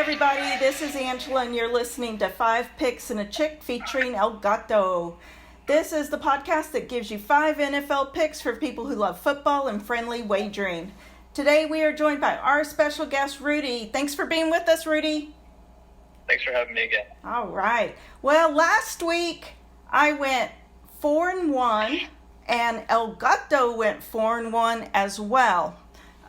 everybody, this is Angela and you're listening to 5 Picks and a Chick featuring El Gato. This is the podcast that gives you 5 NFL picks for people who love football and friendly wagering. Today we are joined by our special guest, Rudy. Thanks for being with us, Rudy. Thanks for having me again. All right. Well, last week I went 4-1 and El Gato went 4-1 as well.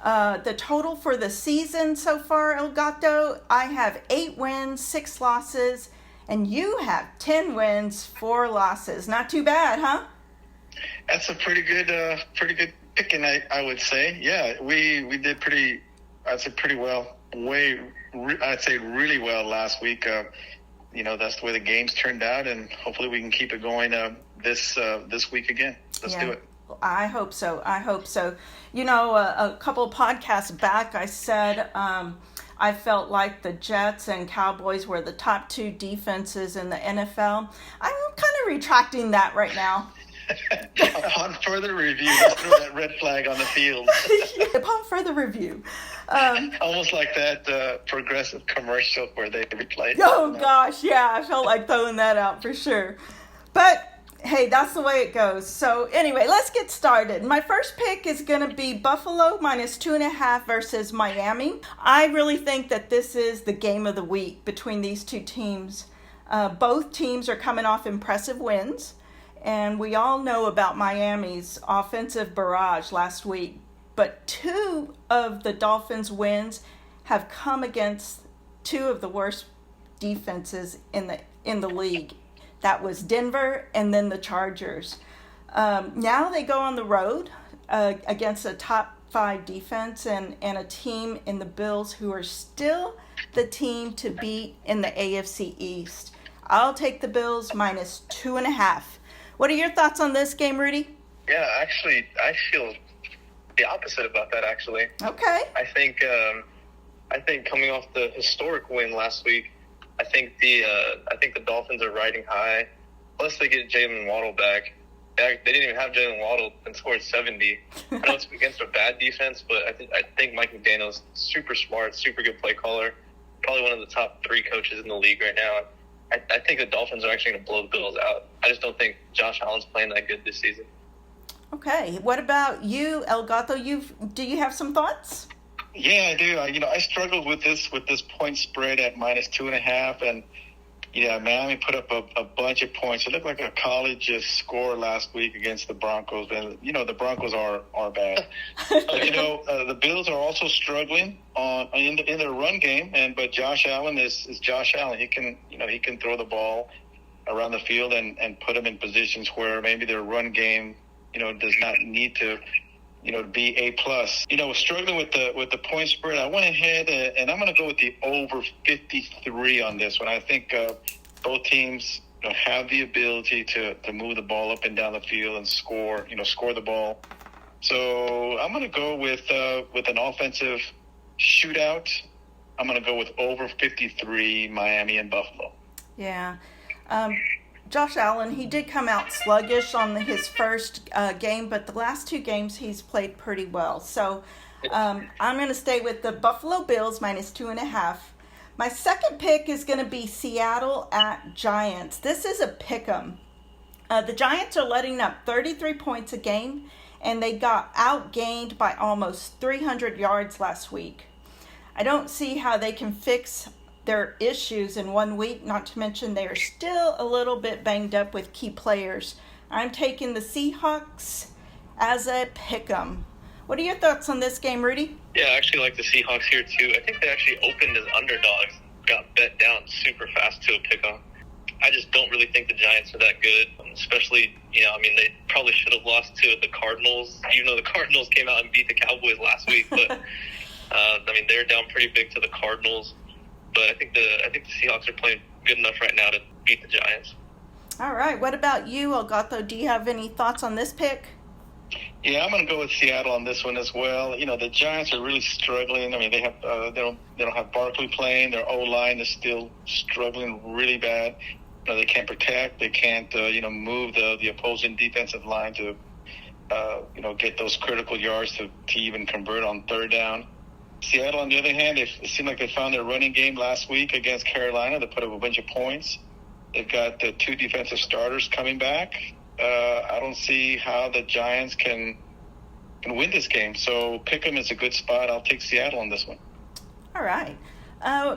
The total for the season so far, El Gato, I have 8 wins, 6 losses, and you have 10 wins, 4 losses. Not too bad, huh? That's a pretty good picking, I would say. Yeah, we did pretty well. I'd say really well last week. That's the way the games turned out, and hopefully we can keep it going this week again. Let's do it. I hope so. You know, a couple of podcasts back, I said I felt like the Jets and Cowboys were the top 2 defenses in the NFL. I'm kind of retracting that right now. Upon further review, let's throw that red flag on the field. Upon further review. Almost like that Progressive commercial where they replay. Oh, gosh, yeah. I felt like throwing that out for sure. But hey, that's the way it goes. So anyway, let's get started. My first pick is going to be Buffalo minus 2.5 versus Miami. I really think that this is the game of the week between these two teams. Both teams are coming off impressive wins, and we all know about Miami's offensive barrage last week. But 2 of the Dolphins' wins have come against 2 of the worst defenses in the league. That was Denver and then the Chargers. Now they go on the road against a top 5 defense and a team in the Bills who are still the team to beat in the AFC East. I'll take the Bills minus 2.5. What are your thoughts on this game, Rudy? Yeah, actually, I feel the opposite about that, actually. Okay. I think coming off the historic win last week, I think the Dolphins are riding high. Plus, they get Jalen Waddle back. They didn't even have Jalen Waddle and scored 70. I know it's against a bad defense, but I think Mike McDaniel's super smart, super good play caller. Probably one of the top 3 coaches in the league right now. I think the Dolphins are actually going to blow the Bills out. I just don't think Josh Allen's playing that good this season. Okay. What about you, El Gato? Do you have some thoughts? Yeah, I do. I struggled with this point spread at minus 2.5, and Miami put up a bunch of points. It looked like a college score last week against the Broncos, and the Broncos are bad. But, the Bills are also struggling in their run game, but Josh Allen is Josh Allen. He can throw the ball around the field and put them in positions where maybe their run game does not need to be A+. Struggling with the point spread, I went ahead and I'm going to go with the over 53 on this one. I think both teams have the ability to move the ball up and down the field and score the ball. So I'm going to go with an offensive shootout. I'm going to go with over 53, Miami and Buffalo. Yeah. Josh Allen, he did come out sluggish on his first game, but the last 2 games he's played pretty well. So I'm going to stay with the Buffalo Bills minus 2.5. My second pick is going to be Seattle at Giants. This is a pick'em. The Giants are letting up 33 points a game, and they got outgained by almost 300 yards last week. I don't see how they can fix their issues in 1 week, not to mention they are still a little bit banged up with key players. I'm taking the Seahawks as a pick'em. What are your thoughts on this game, Rudy? Yeah, I actually like the Seahawks here too. I think they actually opened as underdogs, got bet down super fast to a pick'em. I just don't really think the Giants are that good, especially, they probably should have lost to the Cardinals, even though the Cardinals came out and beat the Cowboys last week. But, they're down pretty big to the Cardinals. But I think the Seahawks are playing good enough right now to beat the Giants. All right. What about you, El Gato? Do you have any thoughts on this pick? Yeah, I'm going to go with Seattle on this one as well. The Giants are really struggling. They have they don't have Barkley playing. Their O-line is still struggling really bad. They can't protect. They can't move the opposing defensive line to get those critical yards to even convert on third down. Seattle, on the other hand, it seemed like they found their running game last week against Carolina. They put up a bunch of points. They've got the 2 defensive starters coming back. I don't see how the Giants can win this game. So pick 'em is a good spot. I'll take Seattle on this one. All right.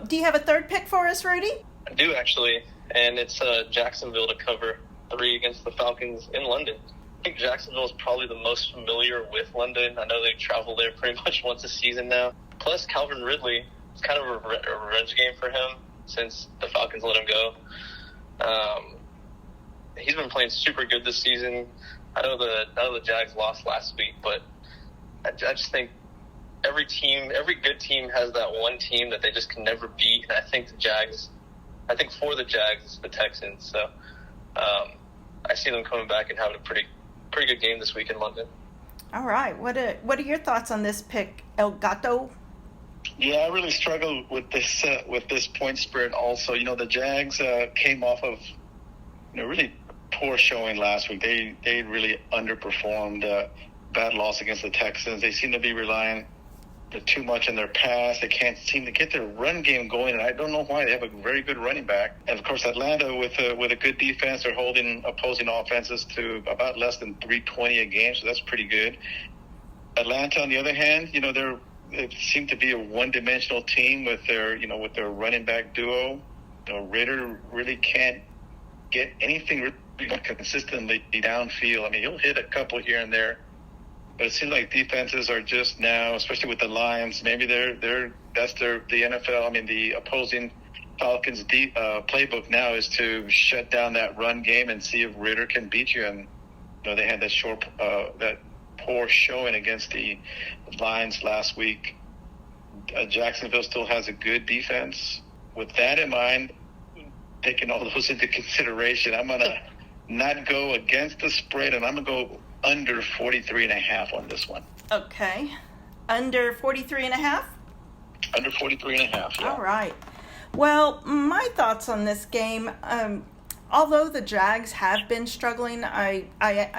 Do you have a third pick for us, Rudy? I do, actually, and it's Jacksonville to cover 3 against the Falcons in London. I think Jacksonville is probably the most familiar with London. I know they travel there pretty much once a season now. Plus, Calvin Ridley, it's kind of a revenge game for him since the Falcons let him go. He's been playing super good this season. I know the Jags lost last week, but I just think every good team has that one team that they just can never beat. And I think for the Jags, it's the Texans. So I see them coming back and having a pretty good game this week in London. All right. What are your thoughts on this pick, El Gato? Yeah, I really struggle with this point spread also. The Jags came off of really poor showing last week. They really underperformed. Bad loss against the Texans. They seem to be relying too much on their pass. They can't seem to get their run game going, and I don't know why. They have a very good running back. And, of course, Atlanta with a good defense, they're holding opposing offenses to about less than 320 a game, so that's pretty good. Atlanta, on the other hand, they seem to be a one-dimensional team with their running back duo. Ritter really can't get anything really consistently downfield. I mean, he'll hit a couple here and there, but it seems like defenses are just now, especially with the Lions, maybe that's the NFL. I mean, the opposing Falcons playbook now is to shut down that run game and see if Ritter can beat you. And they had that poor showing against the Lions last week. Jacksonville still has a good defense. With that in mind, taking all those into consideration, I'm gonna not go against the spread, and I'm gonna go under 43.5 on this one. Okay. Under 43.5? Under 43.5, yeah. All right. Well, my thoughts on this game, although the Jags have been struggling, I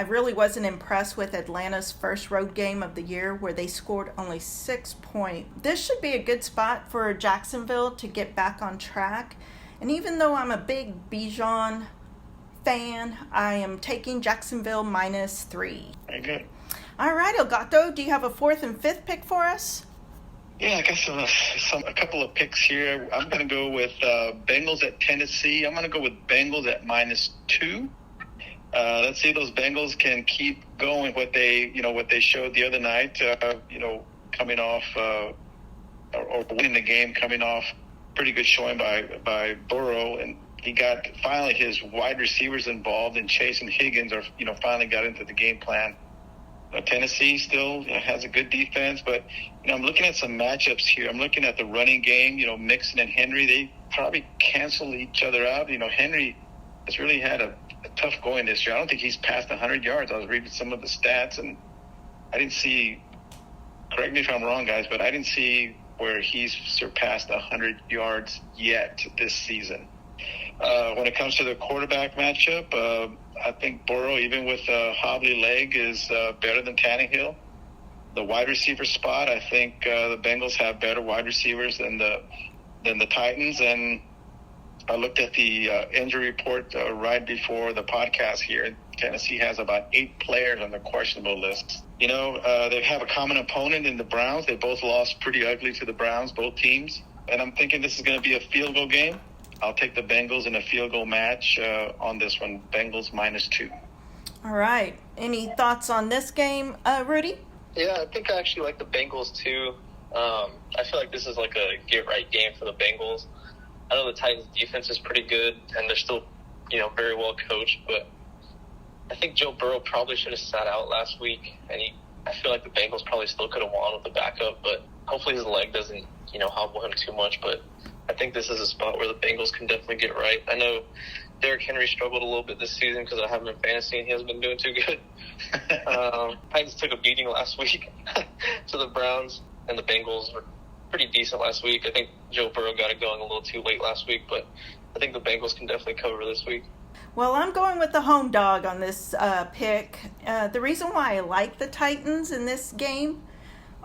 really wasn't impressed with Atlanta's first road game of the year where they scored only 6 points. This should be a good spot for Jacksonville to get back on track. And even though I'm a big Bijan fan, I am taking Jacksonville -3. Very good. All right, Elgato, do you have a 4th and 5th pick for us? Yeah, I guess a couple of picks here. I'm going to go with Bengals at Tennessee. I'm going to go with Bengals at -2. Let's see if those Bengals can keep going what they showed the other night. Coming off or winning the game, coming off pretty good showing by Burrow, and he got finally his wide receivers involved, and Chase and Higgins finally got into the game plan. Tennessee still has a good defense, but I'm looking at some matchups here. I'm looking at the running game. Mixon and Henry, they probably cancel each other out. Henry has really had a tough going this year. I don't think he's passed 100 yards. I was reading some of the stats, and I didn't see. Correct me if I'm wrong, guys, but I didn't see where he's surpassed 100 yards yet this season. When it comes to the quarterback matchup, I think Burrow, even with a hobbly leg, is better than Tannehill. The wide receiver spot, I think the Bengals have better wide receivers than the Titans. And I looked at the injury report right before the podcast here. Tennessee has about 8 players on the questionable list. They have a common opponent in the Browns. They both lost pretty ugly to the Browns, both teams. And I'm thinking this is going to be a field goal game. I'll take the Bengals in a field goal match on this one. Bengals -2. All right. Any thoughts on this game, Rudy? Yeah, I think I actually like the Bengals too. I feel like this is like a get-right game for the Bengals. I know the Titans' defense is pretty good, and they're still, very well coached. But I think Joe Burrow probably should have sat out last week, and I feel like the Bengals probably still could have won with the backup. But hopefully his leg doesn't, hobble him too much. But I think this is a spot where the Bengals can definitely get right. I know Derrick Henry struggled a little bit this season because I have him in fantasy, and he hasn't been doing too good. Titans took a beating last week to the Browns, and the Bengals were pretty decent last week. I think Joe Burrow got it going a little too late last week, but I think the Bengals can definitely cover this week. Well, I'm going with the home dog on this pick. The reason why I like the Titans in this game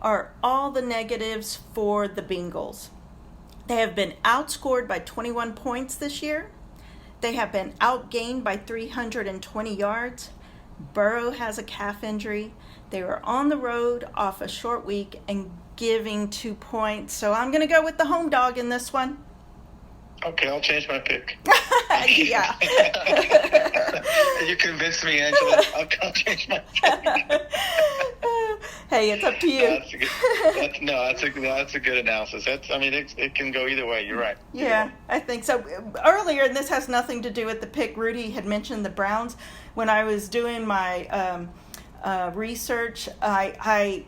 are all the negatives for the Bengals. They have been outscored by 21 points this year. They have been outgained by 320 yards. Burrow has a calf injury. They were on the road off a short week and giving 2 points. So I'm going to go with the home dog in this one. Okay, I'll change my pick. Yeah. You convinced me, Angela. I'll change my pick. Hey, it's up to you. That's a good analysis. It can go either way. You're right. Yeah, I think so. Earlier, and this has nothing to do with the pick, Rudy had mentioned the Browns. When I was doing my research, I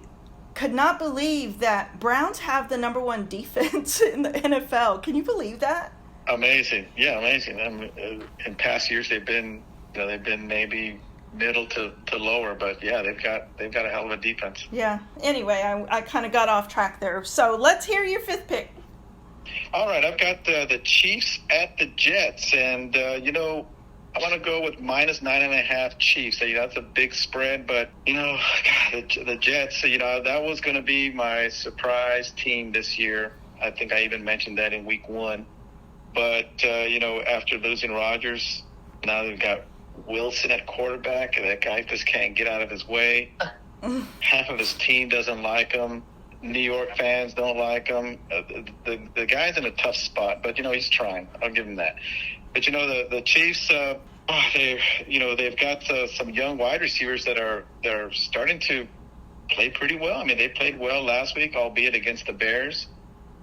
could not believe that Browns have the number one defense in the NFL. Can you believe that? Amazing. Yeah, amazing. In past years, they've been maybe middle to lower, but yeah, they've got a hell of a defense. Yeah. Anyway, I kind of got off track there. So let's hear your fifth pick. All right, I've got the Chiefs at the Jets, and I want to go with minus 9.5 Chiefs. So, that's a big spread, but the Jets. That was going to be my surprise team this year. I think I even mentioned that in week 1. But after losing Rodgers, now they've got Wilson at quarterback, and that guy just can't get out of his way. Half of his team doesn't like him. New York fans don't like him. The guy's in a tough spot, but he's trying. I'll give him that. But the Chiefs, they've got some young wide receivers that are starting to play pretty well. I mean, they played well last week, albeit against the Bears.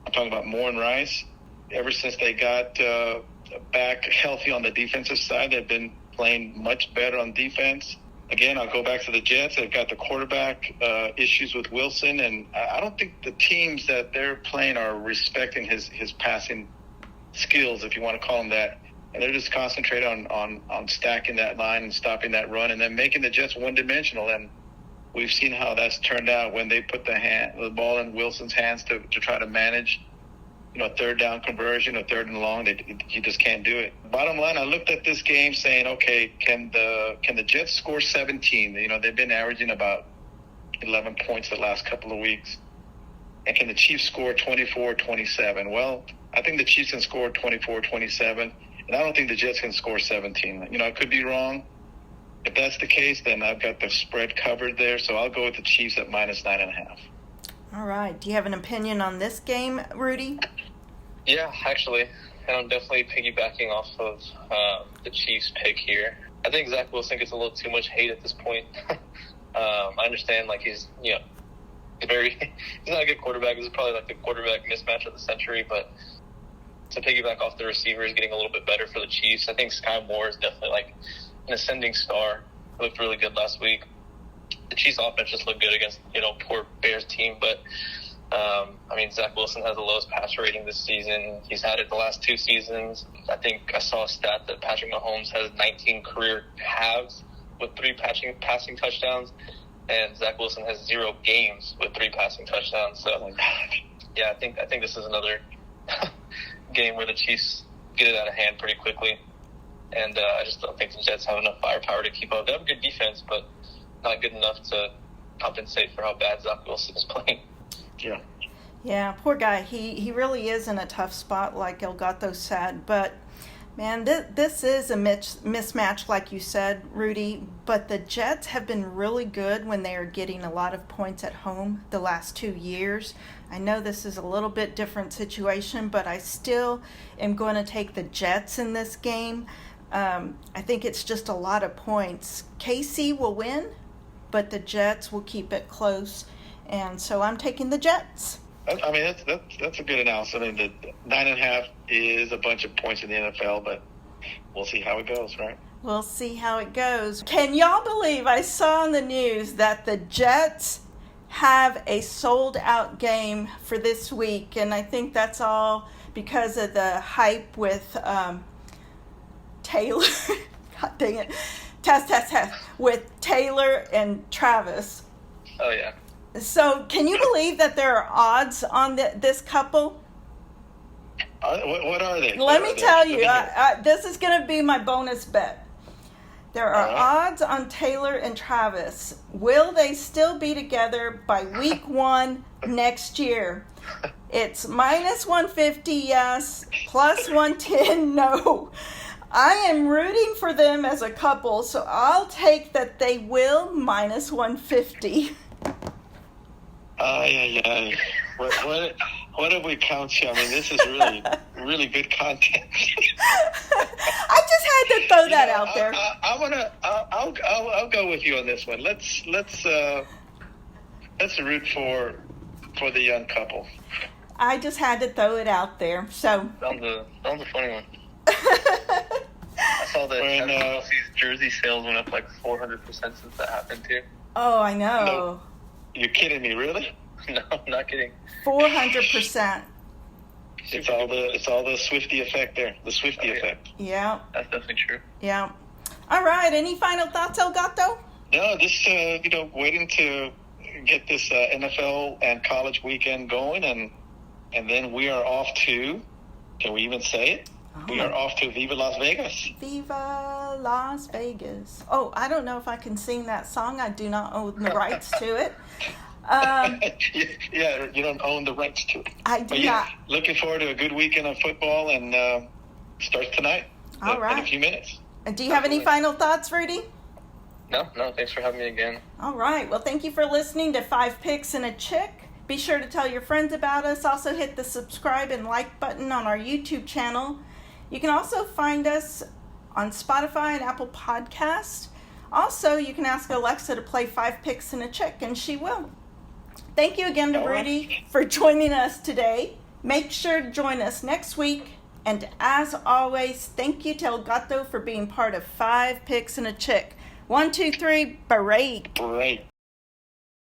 I'm talking about Moore and Rice. Ever since they got back healthy on the defensive side, they've been playing much better on defense. Again, I'll go back to the Jets. They've got the quarterback issues with Wilson, and I don't think the teams that they're playing are respecting his passing skills, if you want to call them that. And they're just concentrating on stacking that line and stopping that run and then making the Jets one-dimensional. And we've seen how that's turned out when they put the ball in Wilson's hands to try to manage third down conversion or third and long. You just can't do it. Bottom line, I looked at this game saying, okay, can the Jets score 17? They've been averaging about 11 points the last couple of weeks. And can the Chiefs score 24-27? Well, I think the Chiefs can score 24-27, and I don't think the Jets can score 17. I could be wrong. If that's the case, then I've got the spread covered there, so I'll go with the Chiefs at minus 9.5. All right. Do you have an opinion on this game, Rudy? Yeah, actually, and I'm definitely piggybacking off of the Chiefs pick here. I think Zach Wilson gets a little too much hate at this point. I understand, he's not a good quarterback. This is probably the quarterback mismatch of the century, but to piggyback off the receivers getting a little bit better for the Chiefs, I think Sky Moore is definitely an ascending star. He looked really good last week. The Chiefs offense just looked good against, poor Bears team, but Zach Wilson has the lowest passer rating this season. He's had it the last 2 seasons. I think I saw a stat that Patrick Mahomes has 19 career halves with 3 passing touchdowns, and Zach Wilson has 0 games with 3 passing touchdowns. So, yeah, I think this is another game where the Chiefs get it out of hand pretty quickly, and I just don't think the Jets have enough firepower to keep up. They have a good defense, but not good enough to compensate for how bad Zach Wilson is playing. Yeah. Yeah, poor guy. He really is in a tough spot, like Elgato said. But, man, this is a mismatch, like you said, Rudy. But the Jets have been really good when they are getting a lot of points at home the last 2 years. I know this is a little bit different situation, but I still am going to take the Jets in this game. I think it's just a lot of points. KC will win, but the Jets will keep it close. And so I'm taking the Jets. That's a good analysis. The 9.5 is a bunch of points in the NFL, but we'll see how it goes, right? We'll see how it goes. Can y'all believe I saw on the news that the Jets have a sold-out game for this week? And I think that's all because of the hype with Taylor. God dang it. Test. With Taylor and Travis. Oh, yeah. So, can you believe that there are odds on this couple? What are they? Let me tell you, this is going to be my bonus bet. There are All right. odds on Taylor and Travis. Will they still be together by week 1 next year? It's minus 150, yes, plus 110, no. I am rooting for them as a couple, so I'll take that they will minus 150. Yeah. What have we count you? I mean, this is really good content. I just had to throw that out there. I'll go with you on this one. Let's root for the young couple. I just had to throw it out there. So That was a funny one. I saw that When, Chelsea's jersey sales went up like 400% since that happened too. oh, I know. No. You're kidding me, really? No, I'm not kidding. 400%. It's all the Swifty effect there. The Swifty Oh, yeah. effect. Yeah, That's definitely true. yeah. All right. Any final thoughts, El Gato? No, just waiting to get this NFL and college weekend going, and then we are off to. Can we even say it? We are off to Viva Las Vegas. Viva Las Vegas. Oh, I don't know if I can sing that song. I do not own the rights to it. Yeah, you don't own the rights to it. I do But yeah, not. looking forward to a good weekend of football, and starts tonight. All In right. a few minutes. Do you have any final thoughts, Rudy? No, thanks for having me again. All right. Well, thank you for listening to 5 Picks and a Chick. Be sure to tell your friends about us. Also, hit the subscribe and like button on our YouTube channel. You can also find us on Spotify and Apple Podcasts. Also, you can ask Alexa to play 5 Picks and a Chick, and she will. Thank you again to All right. Rudy for joining us today. Make sure to join us next week. And as always, thank you to El Gato for being part of 5 Picks and a Chick. 1, 2, 3, break. Great.